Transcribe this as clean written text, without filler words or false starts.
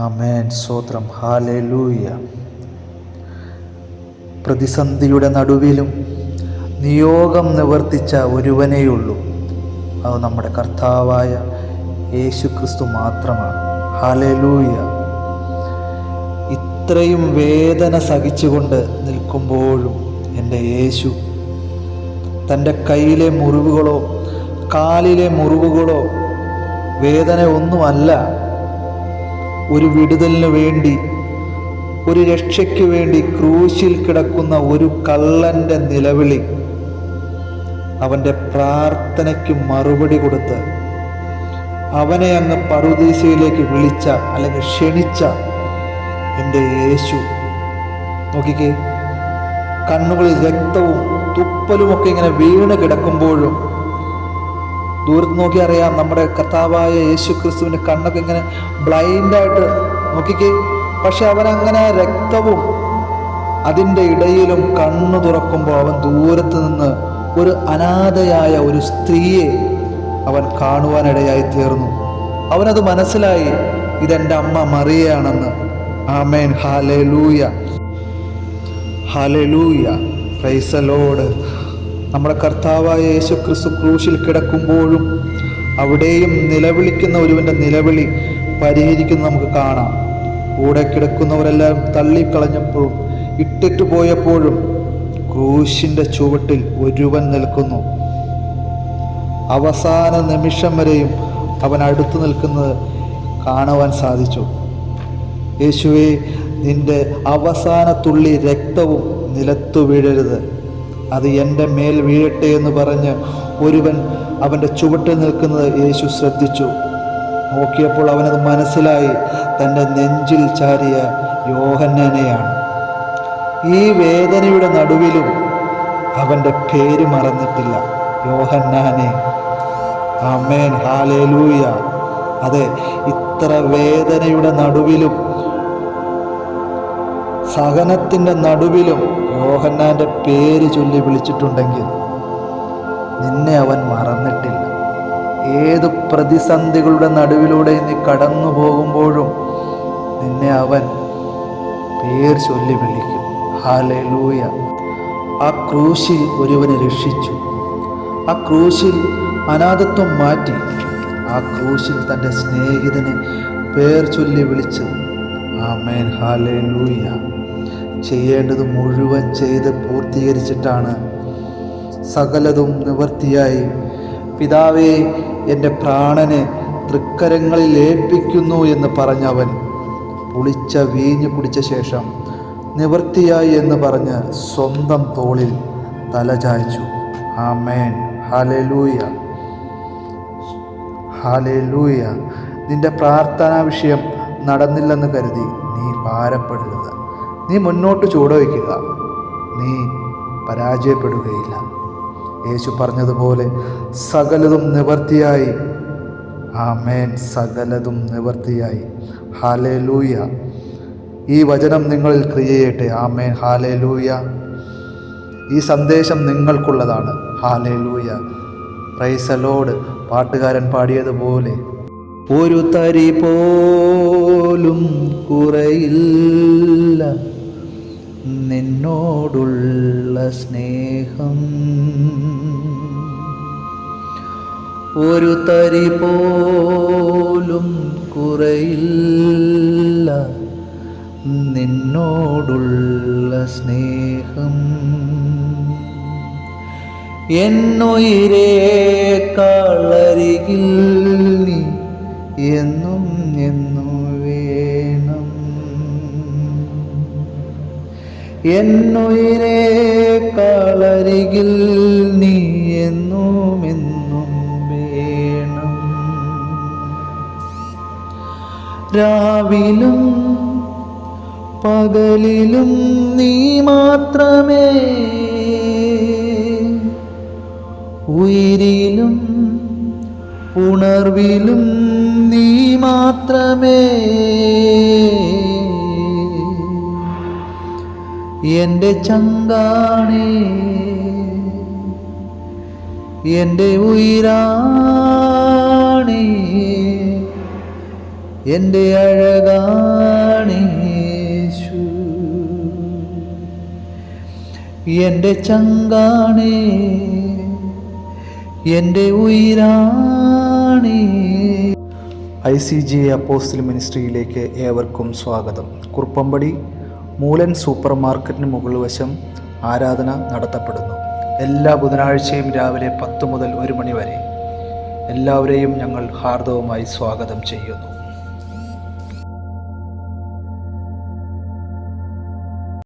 ആമേൻ. സ്തോത്രം. ഹല്ലേലൂയ. പ്രതിസന്ധിയുടെ നടുവിലും നിയോഗം നിവർത്തിച്ച ഒരുവനേയുള്ളൂ. അത് നമ്മുടെ കർത്താവായ യേശു ക്രിസ്തു മാത്രമാണ്. ഹല്ലേലൂയ. ഇത്രയും വേദന സഹിച്ചുകൊണ്ട് നിൽക്കുമ്പോഴും എൻ്റെ യേശു തൻ്റെ കയ്യിലെ മുറിവുകളോ കാലിലെ മുറിവുകളോ വേദന ഒന്നുമല്ല, ഒരു വിടുതലിന് വേണ്ടി, ഒരു രക്ഷയ്ക്ക് വേണ്ടി ക്രൂശിൽ കിടക്കുന്ന ഒരു കള്ളൻ്റെ നിലവിളി, അവൻ്റെ പ്രാർത്ഥനയ്ക്ക് മറുപടി കൊടുത്ത് അവനെ അങ്ങ് പറുദീസയിലേക്ക് വിളിച്ച അല്ലെങ്കിൽ ക്ഷണിച്ച എൻ്റെ യേശു. നോക്കിക്കേ, കണ്ണുകളിൽ രക്തവും തുപ്പലുമൊക്കെ ഇങ്ങനെ വീണ് കിടക്കുമ്പോഴും ദൂരത്ത് നോക്കി അറിയാം നമ്മുടെ കർത്താവായ യേശു ക്രിസ്തുവിൻ്റെ കണ്ണൊക്കെ ഇങ്ങനെ ബ്ലൈൻഡായിട്ട് നോക്കിക്കേ. പക്ഷെ അവനങ്ങനെ രക്തവും അതിൻ്റെ ഇടയിലും കണ്ണു തുറക്കുമ്പോൾ അവൻ ദൂരത്ത് നിന്ന് ഒരു അനാഥയായ ഒരു സ്ത്രീയെ അവൻ കാണുവാനിടയായി തീർന്നു. അവനത് മനസ്സിലായി, ഇതെൻ്റെ അമ്മ മറിയയാണെന്ന്. ആമേൻ. ഹല്ലേലൂയ, ഹല്ലേലൂയ, പ്രൈസ് ദി ലോർഡ്. നമ്മുടെ കർത്താവായ യേശു ക്രിസ്തു ക്രൂശിൽ കിടക്കുമ്പോഴും അവിടെയും നിലവിളിക്കുന്ന ഒരുവൻ്റെ നിലവിളി പരിഹരിക്കുന്നത് നമുക്ക് കാണാം. കൂടെ കിടക്കുന്നവരെല്ലാം തള്ളിക്കളഞ്ഞപ്പോഴും ഇട്ടിട്ട് പോയപ്പോഴും ക്രൂശിൻ്റെ ചുവട്ടിൽ ഒരുവൻ നിൽക്കുന്നു. അവസാന നിമിഷം വരെയും അവൻ അടുത്തു നിൽക്കുന്നത് കാണുവാൻ സാധിച്ചു. യേശുവേ, നിന്റെ അവസാന തുള്ളി രക്തവും നിലത്തു വീഴരുത്, അത് എൻ്റെ മേൽ വീഴട്ടെ എന്ന് പറഞ്ഞ് ഒരുവൻ അവൻ്റെ ചുവട്ടിൽ നിൽക്കുന്നത് യേശു ശ്രദ്ധിച്ചു. നോക്കിയപ്പോൾ അവനത് മനസ്സിലായി, തൻ്റെ നെഞ്ചിൽ ചാരിയ യോഹന്നാനെയാണ്. ഈ വേദനയുടെ നടുവിലും അവൻ്റെ പേര് മറന്നിട്ടില്ല, യോഹന്നാനെ. ആമേൻ. ഹല്ലേലൂയ. അതെ, ഇത്ര വേദനയുടെ നടുവിലും സഹനത്തിൻ്റെ നടുവിലും യോഹന്നാൻ്റെ പേര് ചൊല്ലി വിളിച്ചിട്ടുണ്ടെങ്കിൽ നിന്നെ അവൻ മറന്നിട്ടില്ല. ഏത് പ്രതിസന്ധികളുടെ നടുവിലൂടെ നീ കടന്നു പോകുമ്പോഴും നിന്നെ അവൻ പേര് ചൊല്ലി വിളിക്കും. ഹല്ലേലൂയ. ആ ക്രൂശിൽ ഒരുവനെ രക്ഷിച്ചു, ആ ക്രൂശിൽ അനാഥത്വം മാറ്റി, ആ ക്രൂശിൽ തൻ്റെ സ്നേഹിതനെ പേർ ചൊല്ലി വിളിച്ചു. ആമേൻ. ഹല്ലേലൂയ. ചെയ്യേണ്ടത് മുഴുവൻ ചെയ്ത് പൂർത്തീകരിച്ചിട്ടാണ് സകലതും നിവൃത്തിയായി. പിതാവേ, എൻ്റെ പ്രാണനെ തൃക്കരങ്ങളിൽ ഏൽപ്പിക്കുന്നു എന്ന് പറഞ്ഞവൻ പുളിച്ച വീഞ്ഞു കുടിച്ച ശേഷം നിവൃത്തിയായി എന്ന് പറഞ്ഞ് സ്വന്തം തോളിൽ തലചായ്ച്ചു. ആമേൻ. ഹല്ലേലൂയ, ഹല്ലേലൂയ. നിന്റെ പ്രാർത്ഥനാ വിഷയം നടന്നില്ലെന്ന് കരുതി നീ ഭാരപ്പെടരുത്. നീ മുന്നോട്ട് ചുവടുവയ്ക്കുക, നീ പരാജയപ്പെടുകയില്ല. യേശു പറഞ്ഞതുപോലെ സകലതും നിവൃത്തിയായി. ആമേൻ. സകലതും നിവൃത്തിയായി. ഹല്ലേലൂയ. ഈ വചനം നിങ്ങളിൽ ക്രിയ ചെയ്യട്ടെ. ആമേൻ. ഹല്ലേലൂയ. ഈ സന്ദേശം നിങ്ങൾക്കുള്ളതാണ്. ഹല്ലേലൂയ. Praise the Lord. പാട്ടുകാരൻ പാടിയതുപോലെ, ഒരു തരി പോലും കുറയില്ല നിന്നോടുള്ള സ്നേഹം, ഒരു തരി പോലും കുറയില്ല നിന്നോടുള്ള സ്നേഹം, എന്നുയിരേക്കാളരികിൽ നീ എന്നും എന്നും വേണം, എന്നുയിരേക്കാളരികിൽ നീ എന്നും എന്നും വേണം. രാവിലും പകലിലും നീ മാത്രമേ, ഉയിരിലും ഉണർവിലും നീ മാത്രമേ, എൻ്റെ ചങ്കാണേ, എൻ്റെ ഉയിരാണേ, എൻ്റെ അഴകാണേശു, എൻ്റെ ചങ്കാണേ, എൻ്റെ ഉയിരാണേ. ICG അപ്പോസ്തല മിനിസ്ട്രിയിലേക്ക് ഏവർക്കും സ്വാഗതം. കുറുപ്പമ്പടി മൂലൻ സൂപ്പർ മാർക്കറ്റിന് മുകൾ വശം ആരാധന നടത്തപ്പെടുന്നു. എല്ലാ ബുധനാഴ്ചയും രാവിലെ 10 മുതൽ 1 മണി വരെ. എല്ലാവരെയും ഞങ്ങൾ ഹാർദവമായി സ്വാഗതം ചെയ്യുന്നു.